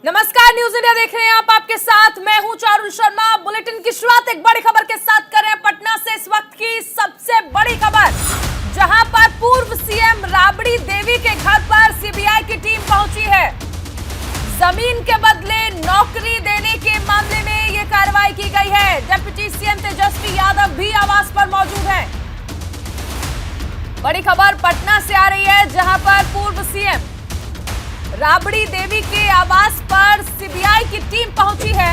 नमस्कार, news India देख रहे हैं आप। आपके साथ मैं हूं चारुल शर्मा। बुलेटिन की शुरुआत एक बड़ी खबर के साथ कर रहे हैं। पटना से इस वक्त की सबसे बड़ी खबर, जहां पर पूर्व सीएम राबड़ी देवी के घर पर सीबीआई की टीम पहुंची है। जमीन के बदले नौकरी देने के मामले में यह कार्रवाई की गई है। डिप्टी सीएम तेजस्वी यादव भी आवास पर मौजूद हैं। बड़ी खबर पटना से आ रही है, जहां पर पूर्व सीएम राबड़ी देवी के आवास पर सीबीआई की टीम पहुंची है।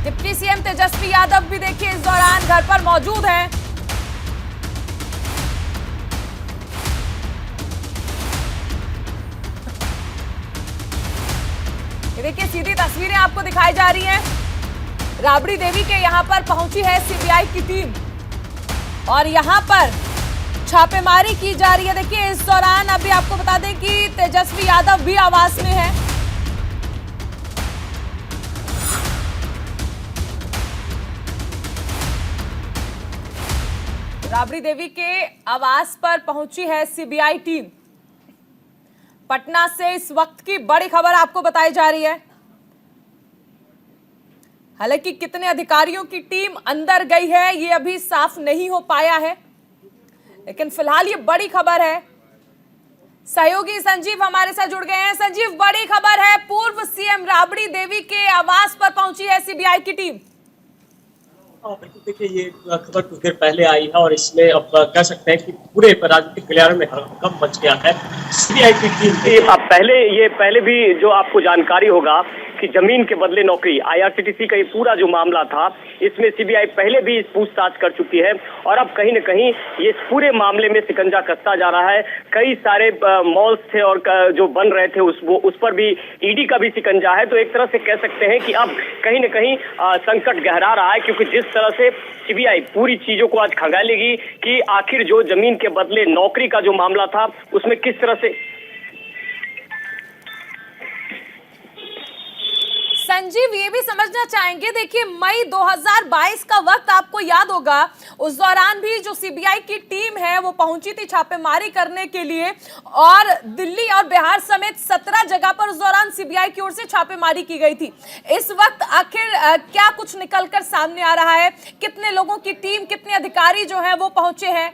डिप्टी सीएम तेजस्वी यादव भी देखिए इस दौरान घर पर मौजूद हैं। ये देखिए सीधी तस्वीरें आपको दिखाई जा रही हैं। राबड़ी देवी के यहां पर पहुंची है सीबीआई की टीम और यहां पर छापेमारी की जा रही है। देखिए इस दौरान अभी आपको बता दें कि तेजस्वी यादव भी आवास में है। राबड़ी देवी के आवास पर पहुंची है सीबीआई टीम। पटना से इस वक्त की बड़ी खबर आपको बताई जा रही है। हालांकि कितने अधिकारियों की टीम अंदर गई है ये अभी साफ नहीं हो पाया है, लेकिन फिलहाल ये बड़ी खबर है। सहयोगी संजीव हमारे साथ जुड़ गए हैं। संजीव, बड़ी खबर है, पूर्व सीएम राबड़ी देवी के आवास पर पहुंची है सीबीआई की टीम। बिल्कुल, देखिए ये खबर कुछ देर पहले आई है और इसमें अब कह सकते हैं कि पूरे राजनीतिक गलियारे में हड़कंप मच गया है। सीबीआई की टीम पहले भी जो आपको जानकारी होगा कि जमीन के बदले नौकरी, आईआरसीटीसी का ये पूरा जो मामला था, इसमें सीबीआई पहले भी पूछताछ कर चुकी है और अब कहीं न कहीं ये इस पूरे मामले में शिकंजा कसता जा रहा है। कई सारे मॉल्स थे और जो बन रहे थे उस पर भी ईडी का भी शिकंजा है। तो एक तरह से कह सकते हैं कि अब कहीं न कहीं संकट गहरा रहा है, क्योंकि जिस तरह से सीबीआई पूरी चीजों को आज खंगालेगी कि आखिर जो जमीन के बदले नौकरी का जो मामला था उसमें किस तरह से। संजीव, ये भी समझना चाहेंगे, देखिए मई 2022 का वक्त आपको याद होगा, उस दौरान भी जो सीबीआई की टीम है वो पहुंची थी छापेमारी करने के लिए और दिल्ली और बिहार समेत 17 जगह पर उस दौरान सीबीआई की ओर से छापेमारी की गई थी। इस वक्त आखिर क्या कुछ निकलकर सामने आ रहा है? कितने लोगों की टीम, कितने अधिकारी जो है वो पहुंचे हैं?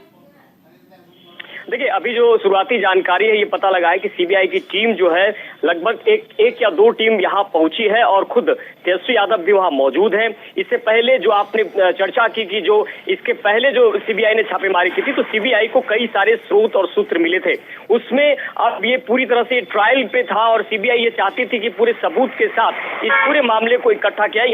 देखिए अभी जो शुरुआती जानकारी है ये पता लगा है कि सीबीआई की टीम जो है लगभग एक या दो टीम यहाँ पहुंची है और खुद तेजस्वी यादव भी वहाँ मौजूद हैं। इससे पहले जो आपने चर्चा की कि जो इसके पहले जो सीबीआई ने छापेमारी की थी, तो सीबीआई को कई सारे स्रोत और सूत्र मिले थे। उसमें अब ये पूरी तरह से ट्रायल पे था और सीबीआई ये चाहती थी कि पूरे सबूत के साथ इस पूरे मामले को इकट्ठा किया।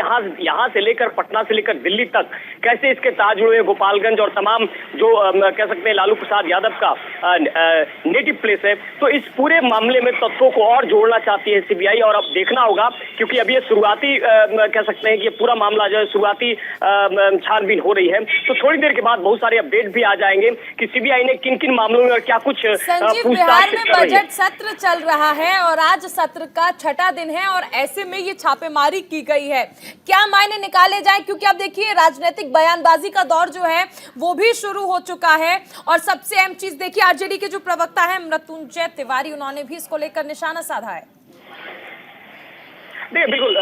यहाँ से लेकर पटना से लेकर दिल्ली तक कैसे इसके ताज हुए, गोपालगंज और तमाम जो कह सकते हैं लालू प्रसाद यादव का नेटिव प्लेस है। तो इस पूरे मामले में तथ्यों को और जोड़ना चाहती है सीबीआई और अब देखना होगा, क्योंकि अब ये शुरुआती कह सकते हैं कि ये पूरा मामला जो है शुरुआती छानबीन हो रही है। तो थोड़ी देर के बाद बहुत सारे अपडेट भी आ जाएंगे कि सीबीआई ने किन किन मामलों में और क्या कुछ संजीव, बिहार में बजट सत्र चल रहा है और आज सत्र का छठा दिन है और ऐसे में ये छापेमारी की गई है। क्या मायने निकाले जाए, क्योंकि अब देखिए राजनीतिक बयानबाजी का दौर जो है वो भी शुरू हो चुका है और सबसे अहम चीज देखिए आरजेडी के जो प्रवक्ता है मृत्युंजय तिवारी, उन्होंने भी इसको लेकर निशाना साधा है। देखिए बिल्कुल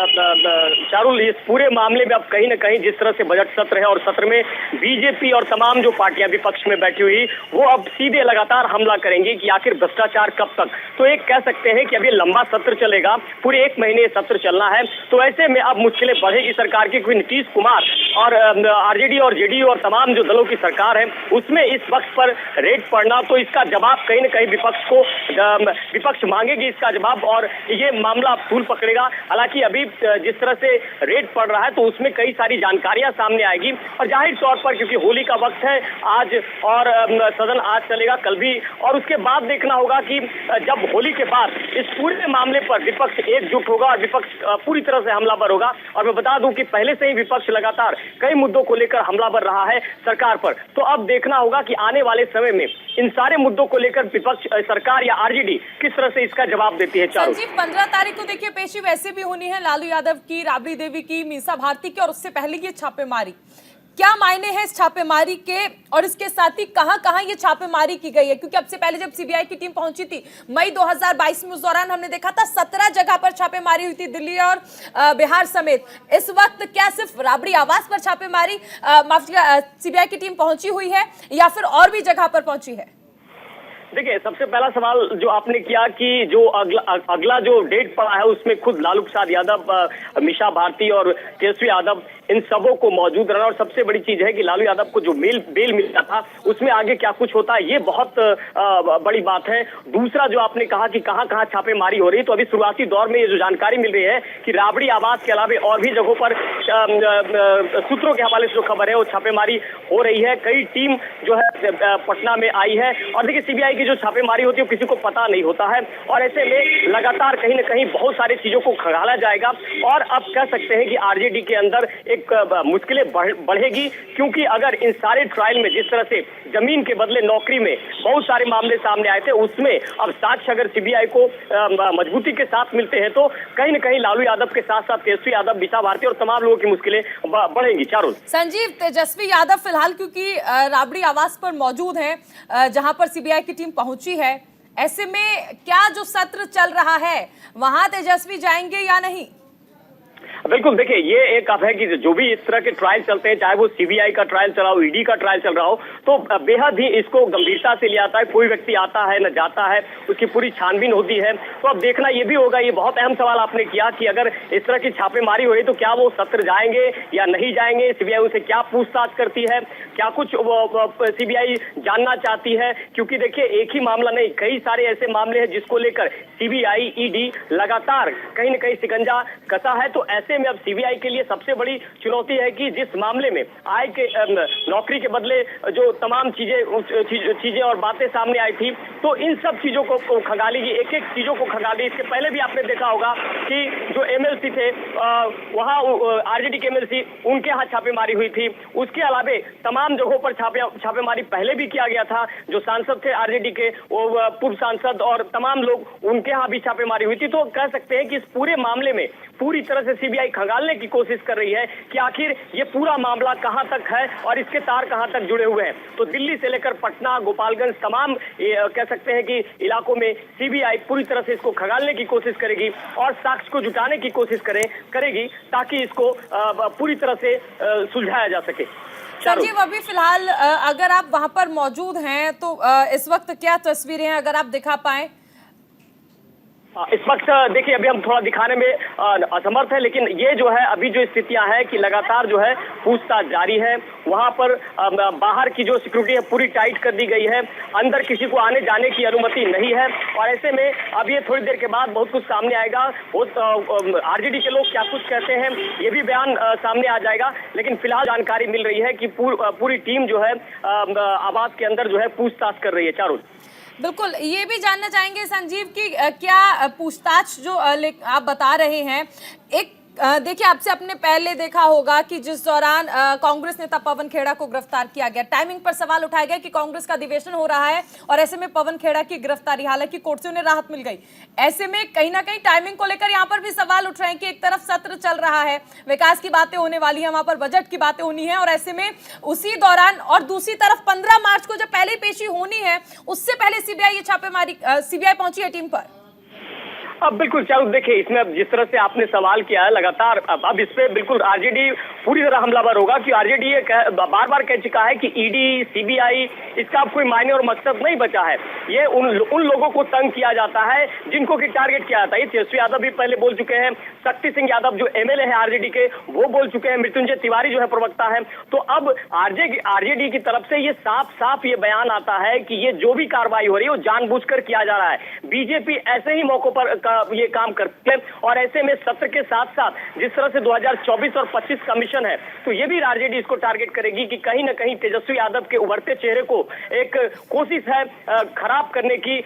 चारुल, इस पूरे मामले में अब कहीं न कहीं जिस तरह से बजट सत्र है और सत्र में बीजेपी और तमाम जो पार्टियां विपक्ष में बैठी हुई वो अब सीधे लगातार हमला करेंगी कि आखिर भ्रष्टाचार कब तक। तो एक कह सकते हैं कि अभी लंबा सत्र चलेगा, पूरे 1 महीने सत्र चलना है। तो ऐसे में अब मुश्किलें बढ़ेगी सरकार की, क्योंकि नीतीश कुमार और आरजेडी और जेडीयू और तमाम जो दलों की सरकार है उसमें इस वक्त पर रेड पड़ना, तो इसका जवाब कहीं न कहीं विपक्ष मांगेगी इसका जवाब और ये मामला फूल पकड़ेगा। हालांकि अभी जिस तरह से रेड पड़ रहा है तो उसमें कई सारी जानकारियां सामने आएगी और जाहिर तौर पर क्योंकि होली का वक्त है आज और सदन आज चलेगा, कल भी, और उसके बाद देखना होगा कि जब होली के बाद इस पूरे मामले पर विपक्ष एकजुट होगा और विपक्ष पूरी तरह से हमलावर होगा। और मैं बता दूं कि पहले से ही विपक्ष लगातार कई मुद्दों को लेकर हमलावर रहा है सरकार पर। तो अब देखना होगा कि आने वाले समय में इन सारे मुद्दों को लेकर विपक्ष, सरकार या आरजेडी किस तरह से इसका जवाब देती है। संजीव, 15 तारीख को देखिए पेशी वैसे भी होनी है लालू यादव की, राबड़ी देवी की, मीसा भारती की और उससे पहले की छापेमारी। क्या मायने हैं इस छापेमारी के, और इसके साथ ही कहां कहां ये छापेमारी की गई है? क्योंकि अब से पहले जब सीबीआई की टीम पहुंची थी मई 2022 में, उस दौरान हमने देखा था 17 जगह पर छापेमारी हुई थी, दिल्ली और बिहार समेत। इस वक्त क्या सिर्फ राबड़ी आवास पर छापेमारी सीबीआई की टीम पहुंची हुई है या फिर और भी जगह पर पहुंची है? देखिए, सबसे पहला सवाल जो आपने किया कि जो अगला जो डेट पड़ा है उसमें खुद लालू प्रसाद यादव, मीसा भारती और तेजस्वी यादव इन सबों को मौजूद रहना, और सबसे बड़ी चीज है कि लालू यादव को जो बेल मिला था उसमें आगे क्या कुछ होता है, ये बहुत बड़ी बात है। दूसरा जो आपने कहा कि कहां कहां छापेमारी हो रही है, तो अभी शुरुआती दौर में ये जो जानकारी मिल रही है कि राबड़ी आवास के अलावा और भी जगहों पर सूत्रों के हवाले से जो खबर है वो छापेमारी हो रही है। कई टीम जो है पटना में आई है, और देखिए सीबीआई की जो छापेमारी होती है किसी को पता नहीं होता है, और ऐसे में लगातार कहीं ना कहीं बहुत सारी चीजों को खंगाला जाएगा। और अब कह सकते हैं कि आरजेडी के अंदर एक मुश्किलें बढ़ेगी, क्योंकि अगर इन सारे ट्रायल में जिस तरह से जमीन के बदले नौकरी में बहुत सारे मामले सामने आए थे, उसमें अब साक्ष्य अगर सीबीआई को मजबूती के साथ मिलते हैं तो कहीं ना कहीं लालू यादव के साथ साथ तेजस्वी यादव, मीसा भारती और तमाम लोगों की मुश्किलें बढ़ेंगी। चारुल, संजीव, तेजस्वी यादव फिलहाल क्योंकि राबड़ी आवास पर मौजूद हैं जहां पर सीबीआई की टीम पहुंची है, ऐसे में क्या जो सत्र चल रहा है वहां तेजस्वी जाएंगे या नहीं? बिल्कुल, देखिए ये एक अब है कि जो भी इस तरह के ट्रायल चलते हैं, चाहे वो सीबीआई का ट्रायल चला हो, ईडी का ट्रायल चल रहा हो, तो बेहद ही इसको गंभीरता से लिया जाता है। कोई व्यक्ति आता है न जाता है, उसकी पूरी छानबीन होती है। तो अब देखना ये भी होगा, ये बहुत अहम सवाल आपने किया कि अगर इस तरह की छापेमारी हो रही तो क्या वो सत्र जाएंगे या नहीं जाएंगे, सीबीआई उनसे क्या पूछताछ करती है, क्या कुछ सीबीआई जानना चाहती है। क्योंकि देखिए एक ही मामला नहीं, कई सारे ऐसे मामले हैं जिसको लेकर सीबीआई, ईडी लगातार कहीं न कहीं शिकंजा कसा है। तो ऐसे में अब सीबीआई के लिए सबसे बड़ी चुनौती है कि जिस मामले में आय के नौकरी के बदले जो तमाम चीजें और बातें सामने आई थी, तो इन सब चीजों को खंगालेगी, एक एक चीजों को खंगाली। इसके पहले भी आपने देखा होगा कि जो एमएलसी थे वहां आरजेडी के एमएलसी, उनके यहाँ छापेमारी हुई थी। उसके अलावा तमाम जगहों पर छापेमारी पहले भी किया गया था। जो सांसद थे आरजेडी के, वो पूर्व सांसद और तमाम लोग, उनके यहाँ भी छापेमारी हुई थी। तो कह सकते हैं कि इस पूरे मामले में पूरी तरह से सीबीआई खंगालने की कोशिश कर रही है कि आखिर ये पूरा मामला कहां तक है और इसके तार कहां तक जुड़े हुए हैं। तो दिल्ली से लेकर पटना, गोपालगंज, तमाम कह सकते हैं कि इलाकों में सीबीआई पूरी तरह से इसको खंगालने की कोशिश करेगी और साक्ष्य को जुटाने की कोशिश करेगी ताकि इसको पूरी तरह से सुलझाया जा सके। संजीव, अभी फिलहाल अगर आप वहां पर मौजूद हैं तो इस वक्त क्या तस्वीरें हैं, अगर आप दिखा पाए? इस वक्त देखिए अभी हम थोड़ा दिखाने में असमर्थ है, लेकिन ये जो है अभी जो स्थितियां हैं कि लगातार जो है पूछताछ जारी है। वहां पर बाहर की जो सिक्योरिटी है पूरी टाइट कर दी गई है, अंदर किसी को आने जाने की अनुमति नहीं है। और ऐसे में अब ये थोड़ी देर के बाद बहुत कुछ सामने आएगा। आरजेडी के लोग क्या कुछ कहते हैं ये भी बयान सामने आ जाएगा, लेकिन फिलहाल जानकारी मिल रही है कि पूरी टीम जो है आवास के अंदर जो है पूछताछ कर रही है। चारुल, बिल्कुल, ये भी जानना चाहेंगे संजीव कि क्या पूछताछ जो आप बता रहे हैं, एक देखिए आपसे अपने पहले देखा होगा कि जिस दौरान कांग्रेस नेता पवन खेड़ा को गिरफ्तार किया गया, टाइमिंग पर सवाल उठाया गया कि कांग्रेस का अधिवेशन हो रहा है और ऐसे में पवन खेड़ा की गिरफ्तारी, हालांकि कोर्ट से उन्हें राहत मिल गई। ऐसे में कहीं ना कहीं टाइमिंग को लेकर यहाँ पर भी सवाल उठ रहे हैं कि एक तरफ सत्र चल रहा है, विकास की बातें होने वाली है, वहां पर बजट की बातें होनी है, और ऐसे में उसी दौरान और दूसरी तरफ 15 मार्च को जब पहली पेशी होनी है उससे पहले सीबीआई पहुंची है टीम पर। अब बिल्कुल चालू, देखिए इसमें अब जिस तरह से आपने सवाल किया है लगातार, अब इस पे बिल्कुल आरजेडी पूरी तरह हमलावर होगा कि आरजेडी ये बार बार कह चुका है कि ईडी, सीबीआई, इसका अब कोई मायने और मकसद नहीं बचा है। ये उन लोगों को तंग किया जाता है जिनको कि टारगेट किया जाता है। तेजस्वी यादव भी पहले बोल चुके हैं, शक्ति सिंह यादव जो एमएलए है आरजेडी के, वो बोल चुके हैं, मृत्युंजय तिवारी जो है प्रवक्ता है। तो अब आरजेडी की तरफ से ये साफ ये बयान आता है कि ये जो भी कार्रवाई हो रही है वो जानबूझकर किया जा रहा है। बीजेपी ऐसे ही मौकों पर ये काम करते हैं, और ऐसे में सत्र के साथ साथ जिस तरह से 2024 और 25 कमीशन है, तो ये भी आरजेडी इसको टारगेट करेगी कि कहीं ना कहीं तेजस्वी यादव के उभरते चेहरे को एक कोशिश है खराब करने की।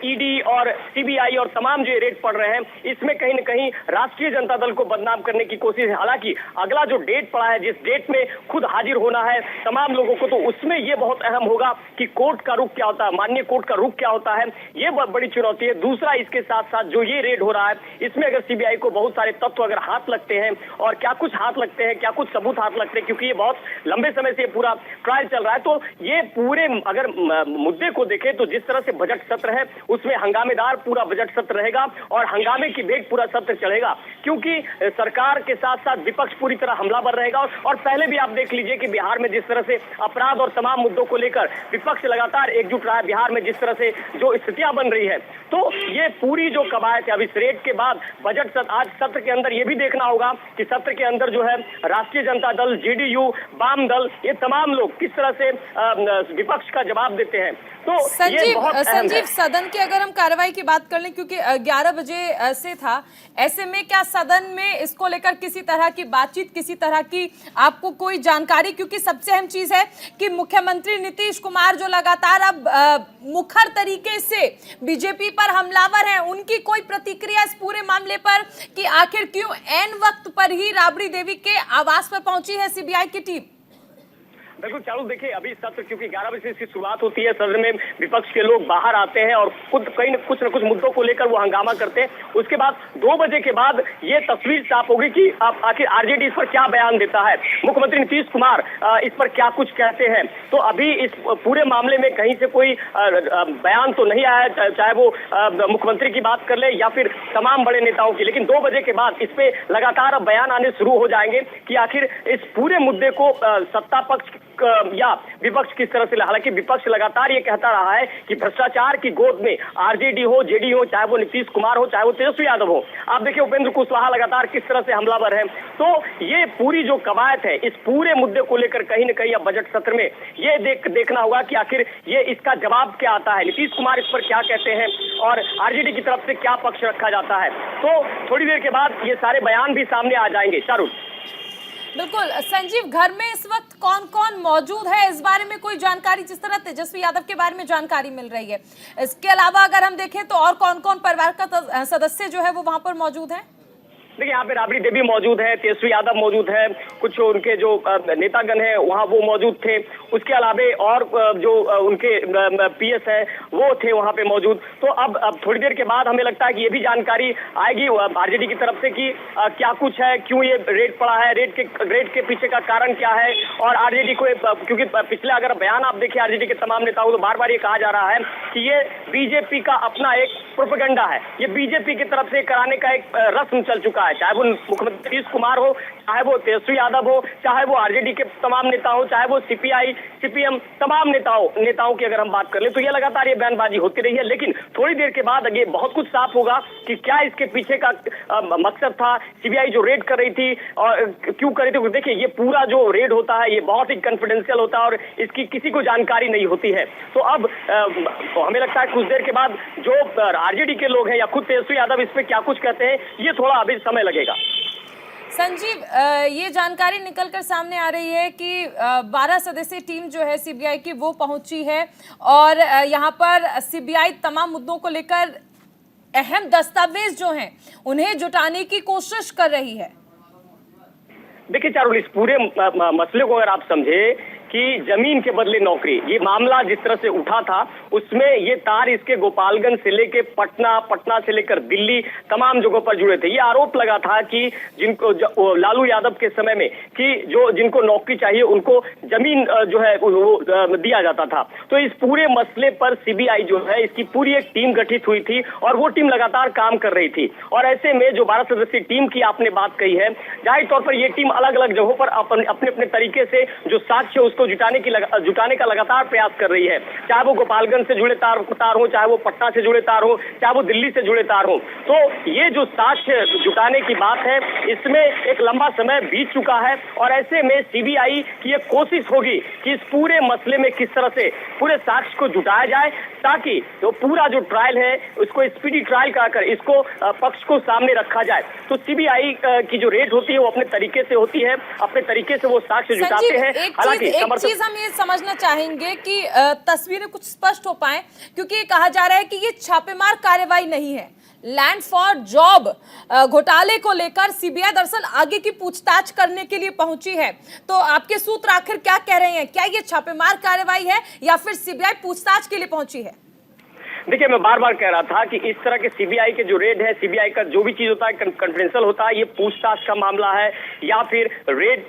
ईडी और सीबीआई और तमाम जो रेड पड़ रहे हैं, इसमें कहीं ना कहीं राष्ट्रीय जनता दल को बदनाम करने की कोशिश है। हालांकि अगला जो डेट पड़ा है, जिस डेट में खुद हाजिर होना है तमाम लोगों को, तो उसमें यह बहुत अहम होगा कि कोर्ट का रुख क्या होता है, माननीय कोर्ट का रुख क्या होता है, ये बहुत बड़ी चुनौती है। दूसरा, इसके साथ साथ जो ये रेड हो रहा है, इसमें अगर सीबीआई को बहुत सारे तत्व अगर हाथ लगते हैं, और क्या कुछ हाथ लगते हैं, क्या कुछ सबूत हाथ लगते हैं, क्योंकि ये बहुत लंबे समय से पूरा ट्रायल चल रहा है, तो ये पूरे अगर मुद्दे को देखें तो जिस तरह से बजट सत्र है उसमें हंगामेदार पूरा बजट सत्र रहेगा और हंगामे की भेंट पूरा सत्र चढ़ेगा, क्योंकि सरकार के साथ साथ विपक्ष पूरी तरह हमलावर रहेगा। और पहले भी आप देख लीजिए कि बिहार में जिस तरह से अपराध और तमाम मुद्दों को लेकर विपक्ष लगातार एकजुट रहा है, बिहार में जिस तरह से जो स्थितियां बन रही है, तो ये पूरी जो कवायद है अब इस रेड के बाद बजट सत्र, आज सत्र के अंदर ये भी देखना होगा कि सत्र के अंदर जो है राष्ट्रीय जनता दल, जेडीयू, वाम दल, ये तमाम लोग किस तरह से विपक्ष का जवाब देते हैं। तो संजीव सदन की अगर हम कार्रवाई की बात कर लें, क्योंकि 11 बजे से था, ऐसे में क्या सदन में इसको लेकर किसी तरह की बातचीत, किसी तरह की आपको कोई जानकारी, क्योंकि सबसे अहम चीज है कि मुख्यमंत्री नीतीश कुमार जो लगातार अब मुखर तरीके से बीजेपी पर हमलावर हैं, उनकी कोई प्रतिक्रिया इस पूरे मामले पर कि आखिर क्यों ऐन वक्त पर ही राबड़ी देवी के आवास पर पहुंची है सीबीआई की टीम? बिल्कुल चालू, देखिए अभी सत्र क्योंकि 11 बजे से इसकी शुरुआत होती है, सदन में विपक्ष के लोग बाहर आते हैं और खुद कहीं कुछ न कुछ मुद्दों को लेकर वो हंगामा करते हैं। उसके बाद 2 बजे के बाद ये तस्वीर साफ होगी कि आखिर आरजेडी इस पर क्या बयान देता है, मुख्यमंत्री नीतीश कुमार इस पर क्या कुछ कहते हैं। तो अभी इस पूरे मामले में कहीं से कोई बयान तो नहीं आया, चाहे वो मुख्यमंत्री की बात कर ले या फिर तमाम बड़े नेताओं की, लेकिन 2 बजे के बाद इस पे लगातार बयान आने शुरू हो जाएंगे कि आखिर इस पूरे मुद्दे को सत्ता पक्ष या विपक्ष किस तरह से। हालांकि विपक्ष लगातार ये कहता रहा है कि भ्रष्टाचार की गोद में आरजेडी हो, जेडीयू हो, चाहे वो नीतीश कुमार हो, चाहे वो तेजस्वी यादव हो, आप देखिए उपेंद्र कुशवाहा लगातार किस तरह से हमलावर है। तो ये पूरी जो कवायद है इस पूरे मुद्दे को लेकर कहीं न कहीं अब बजट सत्र में ये देखना होगा कि आखिर ये इसका जवाब क्या आता है, नीतीश कुमार इस पर क्या कहते हैं और आरजेडी की तरफ से क्या पक्ष रखा जाता है। तो थोड़ी देर के बाद ये सारे बयान भी सामने आ जाएंगे। शाहरुख। बिल्कुल संजीव, घर में इस वक्त कौन कौन मौजूद है, इस बारे में कोई जानकारी? जिस तरह तेजस्वी यादव के बारे में जानकारी मिल रही है, इसके अलावा अगर हम देखें तो और कौन कौन परिवार का सदस्य जो है वो वहां पर मौजूद है? देखिए यहाँ पे राबड़ी देवी मौजूद है, तेजस्वी यादव मौजूद है, कुछ उनके जो नेतागण हैं वहाँ वो मौजूद थे, उसके अलावे और जो उनके पीएस है वो थे वहाँ पे मौजूद। तो अब थोड़ी देर के बाद हमें लगता है कि ये भी जानकारी आएगी आरजेडी की तरफ से कि क्या कुछ है, क्यों ये रेड पड़ा है, रेड के पीछे का कारण क्या है। और आरजेडी को, क्योंकि पिछले अगर बयान आप देखिए आरजेडी के तमाम नेताओं को, तो बार बार ये कहा जा रहा है कि ये बीजेपी का अपना एक प्रोपेगेंडा है, ये बीजेपी की तरफ से कराने का एक रस्म चल चुका है, चाहे वो मुख्यमंत्री नीतीश कुमार हो, चाहे वो तेजस्वी यादव हो, चाहे वो आरजेडी के तमाम नेता हो, चाहे वो सीपीआई, सीपीएम, तमाम नेताओं की अगर हम बात कर ले तो ये लगातार ये बयानबाजी होती रही है। लेकिन थोड़ी देर के बाद ये बहुत कुछ साफ होगा कि क्या इसके पीछे का मकसद था, सीबीआई जो रेड कर रही थी और क्यों कर रही थी। देखिए ये पूरा जो रेड होता है ये बहुत ही कॉन्फिडेंशियल होता है और इसकी किसी को जानकारी नहीं होती है। तो अब हमें लगता है कुछ देर के बाद जो आरजेडी के लोग हैं या खुद तेजस्वी यादव इस पे क्या कुछ कहते हैं, ये थोड़ा अभी समय लगेगा। संजीव, ये जानकारी निकलकर सामने आ रही है कि 12 सदस्यीय टीम जो है सीबीआई की वो पहुंची है और यहाँ पर सीबीआई तमाम मुद्दों को लेकर अहम दस्तावेज जो हैं उन्हें जुटाने की कोशिश कर रही है। देखिए चारुल, इस पूरे मसले को अगर आप समझे कि जमीन के बदले नौकरी, ये मामला जिस तरह से उठा था उसमें ये तार इसके गोपालगंज से लेके पटना से लेकर दिल्ली तमाम जगहों पर जुड़े थे। ये आरोप लगा था कि जिनको लालू यादव के समय में कि जिनको नौकरी चाहिए उनको जमीन जो है वो दिया जाता था। तो इस पूरे मसले पर सीबीआई जो है इसकी पूरी एक टीम गठित हुई थी और वो टीम लगातार काम कर रही थी। और ऐसे में जो 12 सदस्यीय टीम की आपने बात कही है, जाहिर तौर पर ये टीम अलग अलग जगहों पर अपने अपने तरीके से जो साक्ष्य उसको जुटाने का लगातार प्रयास कर रही है, चाहे वो गोपालगंज से जुड़े तार हो, चाहे वो पटना से जुड़े तार हो, चाहे वो दिल्ली से जुड़े तार हो। तो ये जो साक्ष्य जुटाने की बात है इसमें एक लंबा समय बीत चुका है और ऐसे में सीबीआई की एक कोशिश होगी कि इस पूरे मसले में किस तरह से पूरे साक्ष्य को जुटाया जाए ताकि तो पूरा जो ट्रायल है उसको स्पीडी ट्रायल कराकर इसको पक्ष को सामने रखा जाए। तो सीबीआई की जो रेड होती है वो अपने तरीके से होती है, अपने तरीके से वो साक्ष्य जुटाते हैं। हालांकि एक चीज हम ये समझना चाहेंगे कि तस्वीरें कुछ स्पष्ट हो पाए, क्योंकि ये कहा जा रहा है कि ये छापेमार कार्रवाई नहीं है, लैंड फॉर जॉब घोटाले को लेकर सीबीआई दरअसल आगे की पूछताछ करने के लिए पहुंची है। तो आपके सूत्र आखिर क्या कह रहे हैं, क्या ये छापेमार कार्रवाई है या फिर सीबीआई पूछताछ के लिए पहुंची है? देखिए, मैं बार बार कह रहा था कि इस तरह के सीबीआई के जो रेड है, सीबीआई का जो भी चीज होता है कॉन्फिडेंशियल होता है, ये पूछताछ का मामला है या फिर रेड,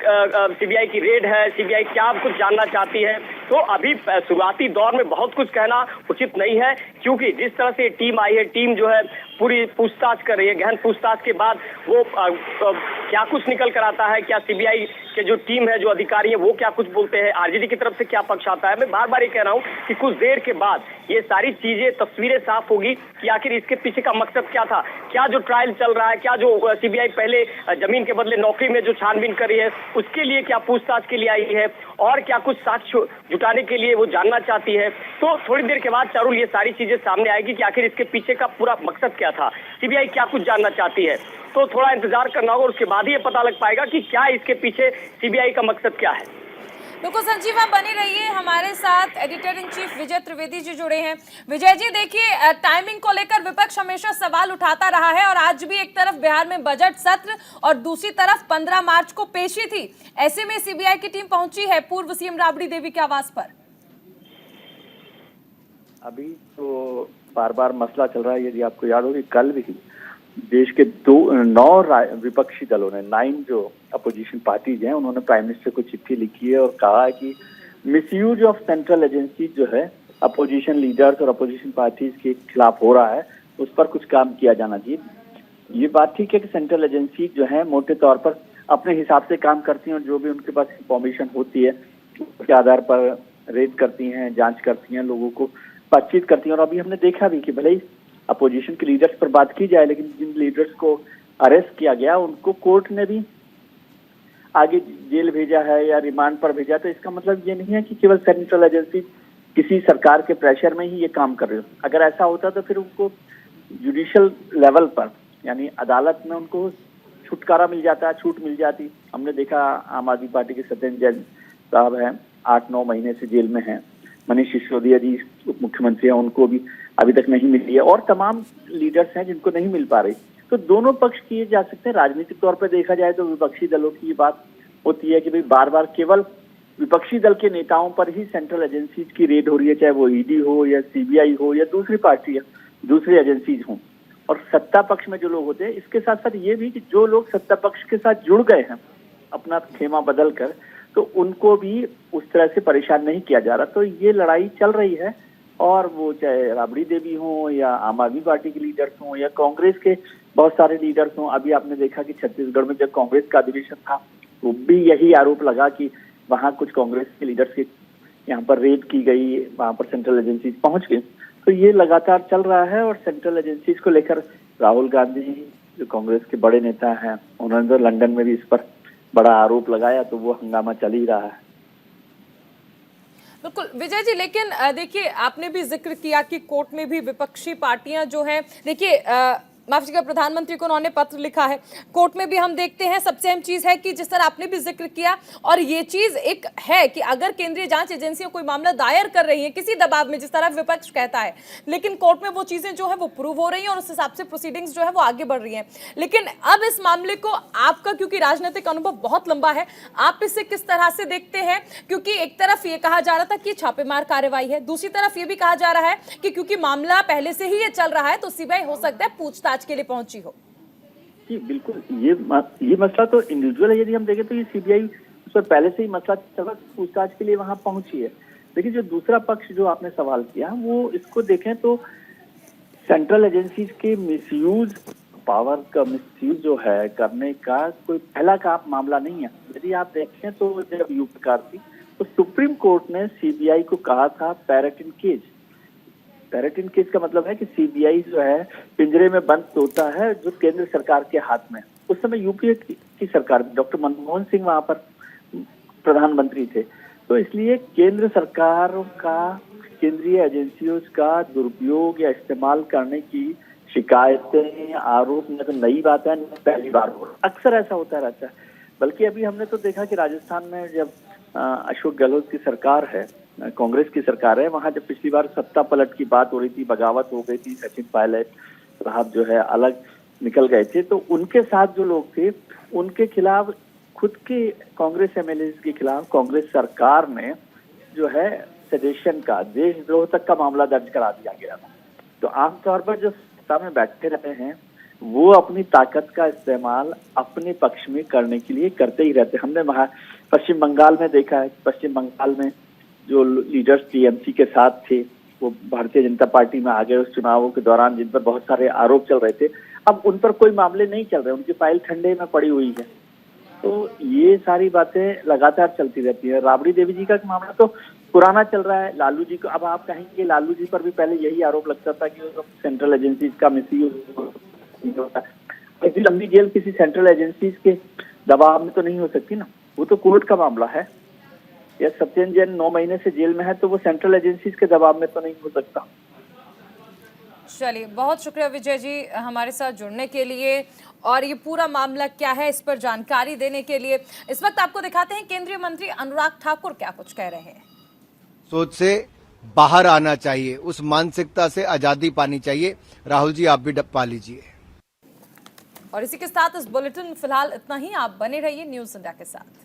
सीबीआई की रेड है, सीबीआई क्या कुछ जानना चाहती है, तो अभी शुरुआती दौर में बहुत कुछ कहना उचित नहीं है, क्योंकि जिस तरह से टीम आई है, टीम जो है पूरी पूछताछ कर रही है। गहन पूछताछ के बाद वो क्या कुछ निकल कर आता है, क्या सीबीआई के जो टीम है, जो अधिकारी है, वो क्या कुछ बोलते हैं, आरजेडी की तरफ से क्या पक्ष आता है। मैं बार बार ये कह रहा हूँ कि कुछ देर के बाद ये सारी चीजें, तस्वीरें साफ होगी कि आखिर इसके पीछे का मकसद क्या था, क्या जो ट्रायल चल रहा है, क्या जो सीबीआई पहले जमीन के बदले नौकरी में जो छानबीन कर रही है, उसके लिए क्या पूछताछ के लिए आई है, और क्या कुछ साक्ष्य जुटाने के लिए वो जानना चाहती है। तो थोड़ी देर के बाद चारुल ये सारी चीजें सामने आएगी कि आखिर इसके पीछे का पूरा मकसद क्या था, सीबीआई क्या कुछ जानना चाहती है। तो थोड़ा इंतजार करना होगा, उसके बाद ही ये पता लग पाएगा कि क्या इसके पीछे सीबीआई का मकसद क्या है। बिल्कुल संजीव, आप बने रहिए हमारे साथ। एडिटर इन चीफ विजय त्रिवेदी जी जुड़े हैं। विजय जी, देखिए, टाइमिंग को लेकर विपक्ष हमेशा सवाल उठाता रहा है और आज भी एक तरफ बिहार में बजट सत्र और दूसरी तरफ 15 मार्च को पेशी थी। ऐसे में सीबीआई की टीम पहुंची है पूर्व सीएम राबड़ी देवी के आवास पर। अभी तो बार बार मसला चल रहा है, यदि आपको याद हो कि कल भी देश के 9 विपक्षी दलों ने, 9 जो अपोजिशन पार्टीज हैं, उन्होंने प्राइम मिनिस्टर को चिट्ठी लिखी है और कहा है कि मिसयूज ऑफ सेंट्रल एजेंसी जो है अपोजिशन लीडर्स और अपोजिशन पार्टीज के खिलाफ हो रहा है, उस पर कुछ काम किया जाना चाहिए। ये बात ठीक है कि सेंट्रल एजेंसी जो है मोटे तौर पर अपने हिसाब से काम करती हैं और जो भी उनके पास इंफॉर्मेशन होती है उसके आधार पर रेड करती हैं, जांच करती हैं, लोगों को बातचीत करती हैं। और अभी हमने देखा भी कि भले ही अपोजिशन के लीडर्स पर बात की जाए, लेकिन जिन लीडर्स को अरेस्ट किया गया उनको कोर्ट ने भी आगे जेल भेजा है या रिमांड पर भेजा। तो इसका मतलब ये नहीं है कि केवल सेंट्रल एजेंसी किसी सरकार के प्रेशर में ही ये काम कर रही हो। अगर ऐसा होता तो फिर उनको जुडिशियल लेवल पर, यानी अदालत में उनको छुटकारा मिल जाता, छूट मिल जाती। हमने देखा आम आदमी पार्टी के सत्येंद्र जैन साहब हैं, 8-9 महीने से जेल में हैं। मनीष सिसोदिया जी उप मुख्यमंत्री हैं, उनको भी अभी तक नहीं मिली है, और तमाम लीडर्स हैं जिनको नहीं मिल पा रही। तो दोनों पक्ष किए जा सकते हैं। राजनीतिक तौर पर देखा जाए तो विपक्षी दलों की ये बात होती है कि भाई बार बार केवल विपक्षी दल के नेताओं पर ही सेंट्रल एजेंसीज की रेड हो रही है, चाहे वो ईडी हो या सीबीआई हो या दूसरी पार्टी, दूसरी एजेंसीज हों। और सत्ता पक्ष में जो लोग होते हैं, इसके साथ साथ ये भी कि जो लोग सत्ता पक्ष के साथ जुड़ गए हैं अपना खेमा बदल कर, तो उनको भी उस तरह से परेशान नहीं किया जा रहा। तो ये लड़ाई चल रही है, और वो चाहे राबड़ी देवी हो या आम आदमी पार्टी के लीडर्स हों या कांग्रेस के बहुत सारे लीडर्स हों। अभी आपने देखा कि छत्तीसगढ़ में जब कांग्रेस का अधिवेशन था, वो भी यही आरोप लगा कि वहां कुछ कांग्रेस के लीडर्स की यहाँ पर रेड की गई, वहां पर सेंट्रल एजेंसीज पहुंच गई। तो ये लगातार चल रहा है, और सेंट्रल एजेंसीज को लेकर राहुल गांधी जो कांग्रेस के बड़े नेता हैं, उन्होंने तो लंदन में भी इस पर बड़ा आरोप लगाया, तो वो हंगामा चल ही रहा है। बिल्कुल विजय जी, लेकिन देखिए, आपने भी जिक्र किया कि कोर्ट में भी विपक्षी पार्टियां जो हैं, देखिए, माफ कीजिएगा, प्रधानमंत्री को उन्होंने पत्र लिखा है। कोर्ट में भी हम देखते हैं, सबसे अहम चीज है कि जिस तरह आपने भी जिक्र किया, और ये चीज एक है कि अगर केंद्रीय जांच एजेंसियां कोई मामला दायर कर रही है किसी दबाव में, जिस तरह विपक्ष कहता है, लेकिन कोर्ट में वो चीजें जो है वो प्रूव हो रही हैं और उस हिसाब से प्रोसीडिंग्स जो है वो आगे बढ़ रही हैं। लेकिन अब इस मामले को आपका, क्योंकि राजनीतिक अनुभव बहुत लंबा है, आप इसे किस तरह से देखते हैं? क्योंकि एक तरफ ये कहा जा रहा था कि छापेमार कार्रवाई है, दूसरी तरफ ये भी कहा जा रहा है कि क्योंकि मामला पहले से ही ये चल रहा है तो सीबीआई हो सकता है पूछताछ के लिए पहुंची हो। जी बिल्कुल, ये मसला तो इंडिविजुअल है। यदि हम देखें तो ये सीबीआई उस पर पहले से ही मसला चला, पूछताछ के लिए वहां पहुंची है। लेकिन जो दूसरा पक्ष जो आपने सवाल किया, वो इसको देखें तो सेंट्रल एजेंसीज के मिसयूज, पावर का मिसयूज जो है करने का कोई पहला का मामला नहीं है। यदि आप देखें तो जब यूपी सरकार थी तो सुप्रीम कोर्ट ने सीबीआई को कहा था पैरेट इन केज। पैरेट इन केज का मतलब है कि सीबीआई जो है पिंजरे में बंद तोता है जो केंद्र सरकार के हाथ में। उस समय यूपीए की सरकार, डॉक्टर मनमोहन सिंह वहां पर प्रधानमंत्री थे। तो इसलिए केंद्र सरकार का केंद्रीय एजेंसियों का दुरुपयोग या इस्तेमाल करने की शिकायतें, आरोप न तो नई बात है, न पहली बार हो रहा, अक्सर ऐसा होता रहता है। बल्कि अभी हमने तो देखा कि राजस्थान में जब अशोक गहलोत की सरकार है, कांग्रेस की सरकार है, वहां जब पिछली बार सत्ता पलट की बात हो रही थी, बगावत हो गई थी, सचिन पायलट साहब जो है अलग निकल गए थे, तो उनके साथ जो लोग थे उनके खिलाफ, खुद के कांग्रेस एमएलए के खिलाफ कांग्रेस सरकार ने जो है सेडेशन का, देशद्रोह तक का मामला दर्ज करा दिया गया था। तो आमतौर पर जो सत्ता में बैठे रहते हैं वो अपनी ताकत का इस्तेमाल अपने पक्ष में करने के लिए करते ही रहते हैं। हमने पश्चिम बंगाल में देखा है, पश्चिम बंगाल में जो लीडर्स टीएमसी के साथ थे वो भारतीय जनता पार्टी में आ गए उस चुनावों के दौरान, जिन पर बहुत सारे आरोप चल रहे थे। अब उन पर कोई मामले नहीं चल रहे, उनकी फाइल ठंडे में पड़ी हुई है। तो ये सारी बातें लगातार चलती रहती है। राबड़ी देवी जी का मामला तो पुराना चल रहा है। लालू जी को, अब आप कहेंगे लालू जी पर भी पहले यही आरोप लगता था कि सेंट्रल एजेंसीज का मिसयूज होता है। इतनी लंबी जेल किसी सेंट्रल एजेंसीज के दबाव में तो नहीं हो सकती ना, वो तो कोर्ट का मामला है। या सत्येंद्र जैन 9 महीने से जेल में है तो वो सेंट्रल एजेंसीज के दबाव में तो नहीं हो सकता। चलिए, बहुत शुक्रिया विजय जी हमारे साथ जुड़ने के लिए और ये पूरा मामला क्या है इस पर जानकारी देने के लिए। इस वक्त आपको दिखाते हैं केंद्रीय मंत्री अनुराग ठाकुर क्या कुछ कह रहे हैं। सोच से बाहर आना चाहिए, उस मानसिकता से आजादी पानी चाहिए। राहुल जी आप भी पा लीजिए। और इसी के साथ इस बुलेटिन फिलहाल इतना ही। आप बने रहिए न्यूज़ इंडिया के साथ।